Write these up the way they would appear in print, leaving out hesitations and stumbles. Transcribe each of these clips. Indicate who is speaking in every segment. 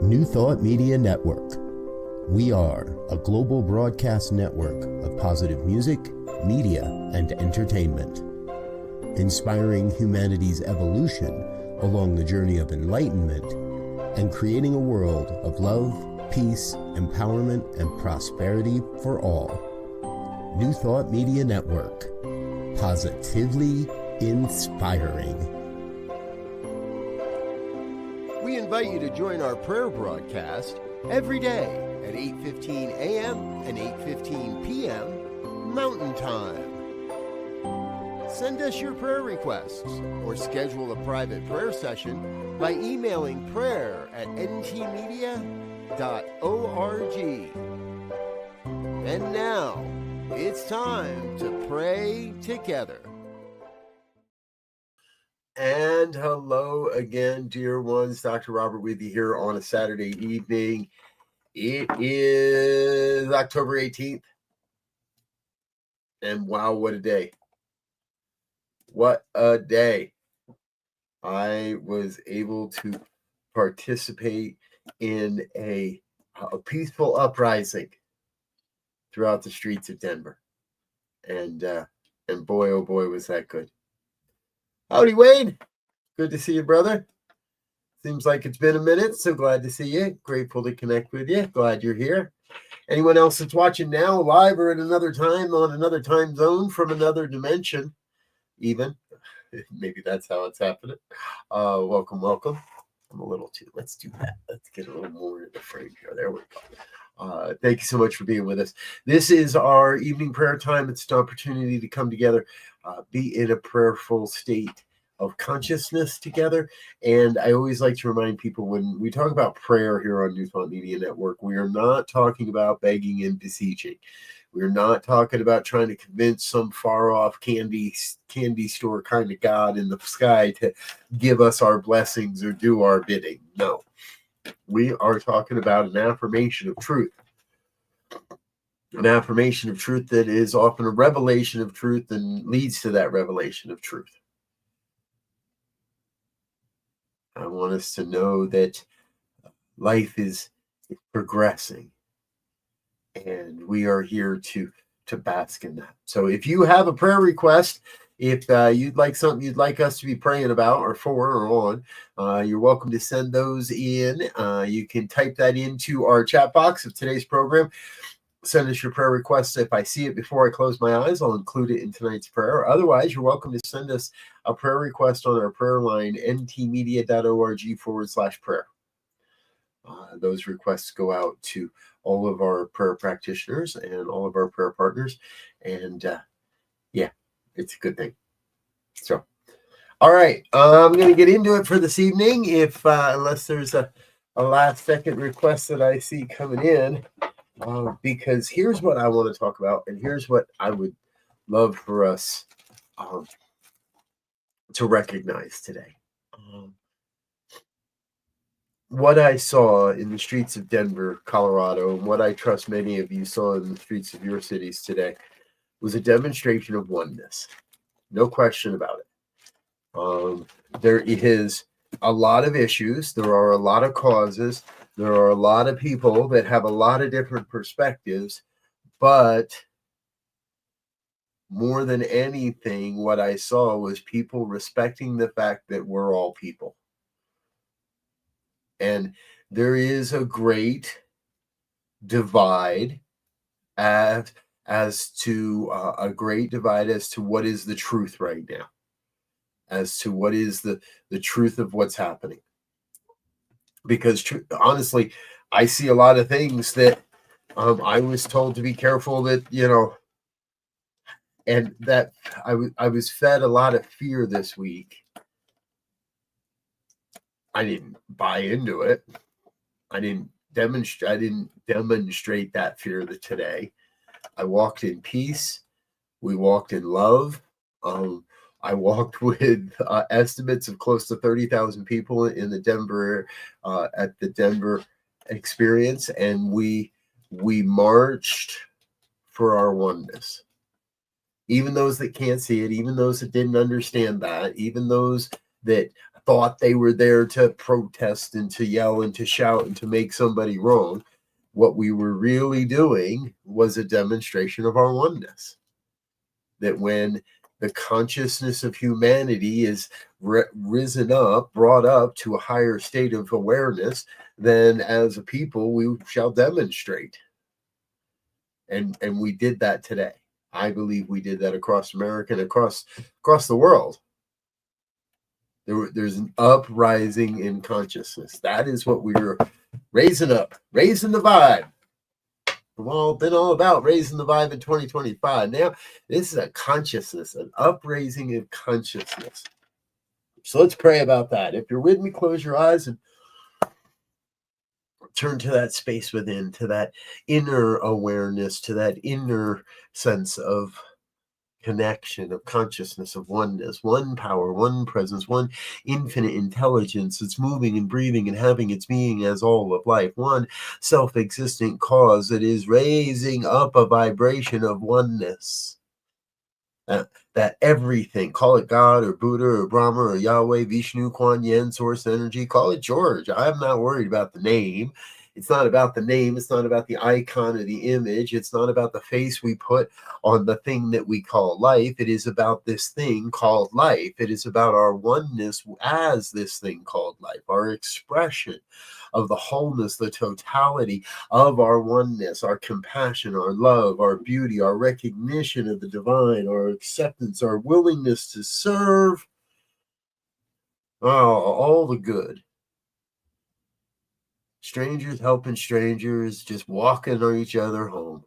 Speaker 1: New Thought Media Network. We are a global broadcast network of positive music, media, and entertainment, inspiring humanity's evolution along the journey of enlightenment and creating a world of love, peace, empowerment, and prosperity for all. New Thought Media Network. Positively inspiring. We invite you to join our prayer broadcast every day at 8:15 a.m. and 8:15 p.m. Mountain Time. Send us your prayer requests or schedule a private prayer session by emailing prayer@ntmedia.org. And now, it's time to pray together. And hello again, dear ones. Dr. Robert with you here on a Saturday evening. It is October 18th. And wow, what a day. What a day. I was able to participate in a peaceful uprising throughout the streets of Denver. And boy, oh boy, was that good. Howdy, Wade. Good to see you, brother. Seems like it's been a minute, so glad to see you. Grateful to connect with you. Glad you're here. Anyone else that's watching now, live or at another time, on another time zone, from another dimension, even. Maybe that's how it's happening. Welcome, welcome. I'm a little too, let's do that. Let's get a little more in the frame here. There we go. Thank you so much for being with us. This is our evening prayer time. It's an opportunity to come together, be in a prayerful state of consciousness together. And I always like to remind people, when we talk about prayer here on New Thought Media Network, we are not talking about begging and beseeching. We're not talking about trying to convince some far-off candy store kind of God in the sky to give us our blessings or do our bidding. No. We are talking about an affirmation of truth. An affirmation of truth that is often a revelation of truth and leads to that revelation of truth. I want us to know that life is progressing, and we are here to bask in that. So if you have a prayer request, if you'd like something you'd like us to be praying about or for or on, you're welcome to send those in. You can type that into our chat box of today's program. Send us your prayer requests. If I see it before I close my eyes, I'll include it in tonight's prayer. Otherwise, you're welcome to send us a prayer request on our prayer line, ntmedia.org/prayer. Those requests go out to all of our prayer practitioners and all of our prayer partners. And yeah, it's a good thing. So, all right, I'm going to get into it for this evening. If unless there's a last second request that I see coming in. Because here's what I want to talk about, and here's what I would love for us to recognize today. What I saw in the streets of Denver, Colorado, and what I trust many of you saw in the streets of your cities today was a demonstration of oneness. No question about it. There is a lot of issues. There are a lot of causes. There are a lot of people that have a lot of different perspectives, but more than anything, what I saw was people respecting the fact that we're all people. And there is a great divide as to what is the truth right now, as to what is the truth of what's happening. Because honestly, I see a lot of things that I was told to be careful that, and that I was fed a lot of fear this week. I didn't buy into it. I didn't demonstrate that fear today. I walked in peace. We walked in love. I walked with estimates of close to 30,000 people in the Denver at the Denver experience, and we marched for our oneness. Even those that can't see it, even those that didn't understand that, even those that thought they were there to protest and to yell and to shout and to make somebody wrong. What we were really doing was a demonstration of our oneness. That when the consciousness of humanity is risen up, brought up to a higher state of awareness, then as a people, we shall demonstrate. And we did that today. I believe we did that across America and across the world. There's an uprising in consciousness. That is what we were raising up, raising the vibe. We've all been all about raising the vibe in 2025. Now, this is a consciousness, an upraising of consciousness. So let's pray about that. If you're with me, close your eyes and turn to that space within, to that inner awareness, to that inner sense of connection, of consciousness, of oneness, one power, one presence, one infinite intelligence that's moving and breathing and having its being as all of life, one self-existent cause that is raising up a vibration of oneness. That everything, call it God or Buddha or Brahma or Yahweh, Vishnu, Kuan Yin, Source Energy, call it George. I'm not worried about the name. It's not about the name. It's not about the icon or the image. It's not about the face we put on the thing that we call life. It is about this thing called life. It is about our oneness as this thing called life, our expression of the wholeness, the totality of our oneness, our compassion, our love, our beauty, our recognition of the divine, our acceptance, our willingness to serve, all the good. Strangers helping strangers, just walking on each other home.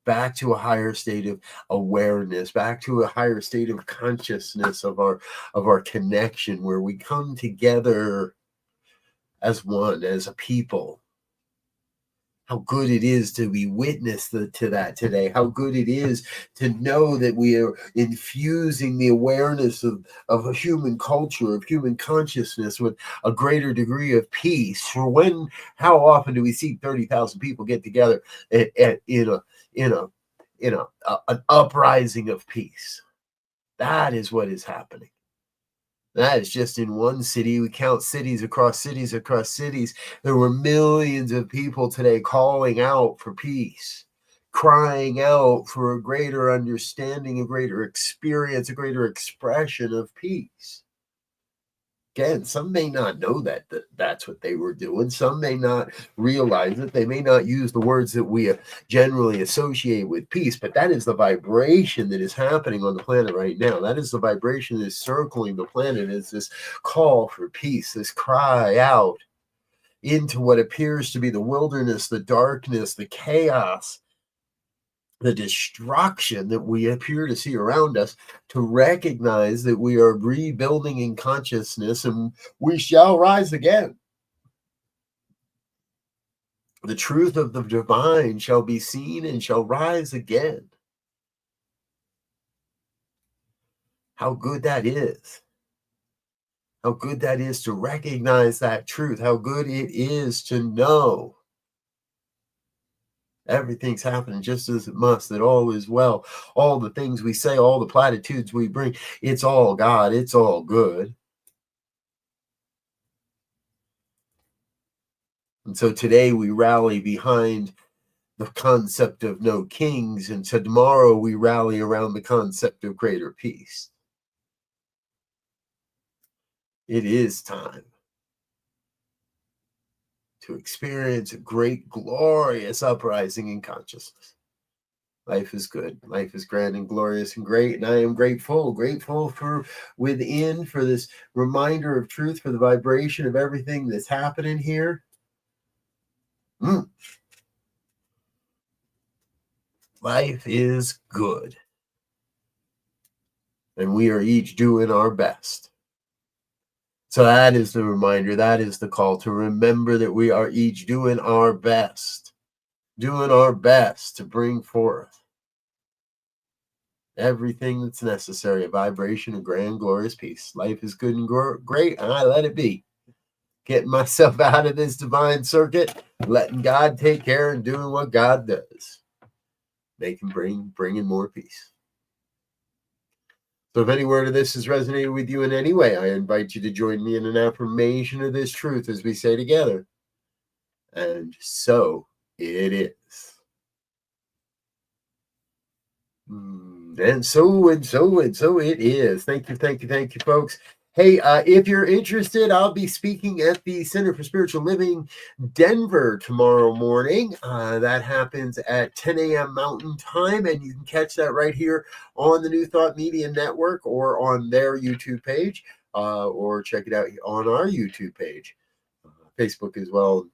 Speaker 1: Back to a higher state of awareness, back to a higher state of consciousness of our connection, where we come together as one, as a people. How good it is to be witness to that today. How good it is to know that we are infusing the awareness of a human culture, of human consciousness, with a greater degree of peace. For how often do we see 30,000 people get together in an uprising of peace? That is what is happening. That is just in one city. We count cities across cities across cities. There were millions of people today calling out for peace, crying out for a greater understanding, a greater experience, a greater expression of peace. Again, some may not know that's what they were doing. Some may not realize it. They may not use the words that we generally associate with peace, but that is the vibration that is happening on the planet right now. That is the vibration that is circling the planet. It's this call for peace, this cry out into what appears to be the wilderness, the darkness, the chaos, the destruction that we appear to see around us, to recognize that we are rebuilding in consciousness and we shall rise again. The truth of the divine shall be seen and shall rise again. How good that is. How good that is to recognize that truth. How good it is to know everything's happening just as it must, that all is well. All the things we say, all the platitudes we bring, it's all God, it's all good. And so today we rally behind the concept of no kings, and tomorrow we rally around the concept of greater peace. It is time to experience a great, glorious uprising in consciousness. Life is good. Life is grand and glorious and great. And I am grateful for within, for this reminder of truth, for the vibration of everything that's happening here. Life is good. And we are each doing our best. So that is the reminder. That is the call to remember that we are each doing our best to bring forth everything that's necessary, a vibration of grand, glorious peace. Life is good and great, and I let it be. Getting myself out of this divine circuit, letting God take care and doing what God does. Bringing more peace. So if any word of this has resonated with you in any way, I invite you to join me in an affirmation of this truth as we say together. And so it is. And so it is. Thank you, folks. Hey, if you're interested, I'll be speaking at the Center for Spiritual Living, Denver, tomorrow morning. That happens at 10 a.m. Mountain Time, and you can catch that right here on the New Thought Media Network or on their YouTube page, or check it out on our YouTube page, Facebook as well.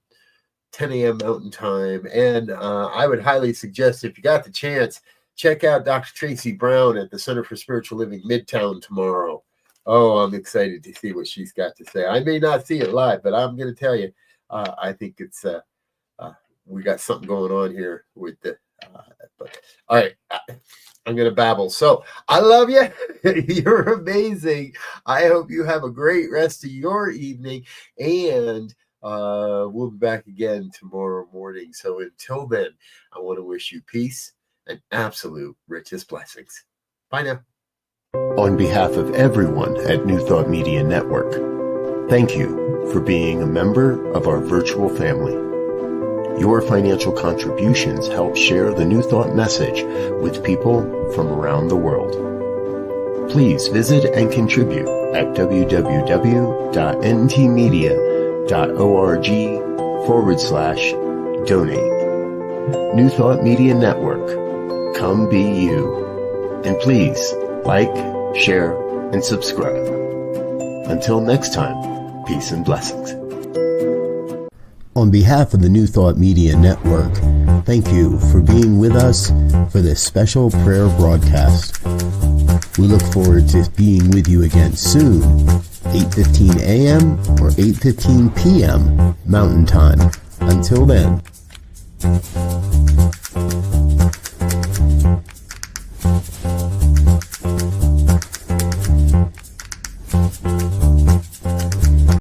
Speaker 1: 10 a.m. Mountain Time. And I would highly suggest, if you got the chance, check out Dr. Tracy Brown at the Center for Spiritual Living Midtown tomorrow. Oh, I'm excited to see what she's got to say. I may not see it live, but I'm going to tell you, I think it's we got something going on here with the. But all right, I'm going to babble. So I love you. You're amazing. I hope you have a great rest of your evening, and we'll be back again tomorrow morning. So until then, I want to wish you peace and absolute richest blessings. Bye now.
Speaker 2: On behalf of everyone at New Thought Media Network, thank you for being a member of our virtual family. Your financial contributions help share the New Thought message with people from around the world. Please visit and contribute at www.ntmedia.org/donate. New Thought Media Network, come be you. And please like, share, and subscribe. Until next time, peace and blessings.
Speaker 3: On behalf of the New Thought Media Network, thank you for being with us for this special prayer broadcast. We look forward to being with you again soon, 8:15 a.m. or 8:15 p.m. Mountain Time. Until then.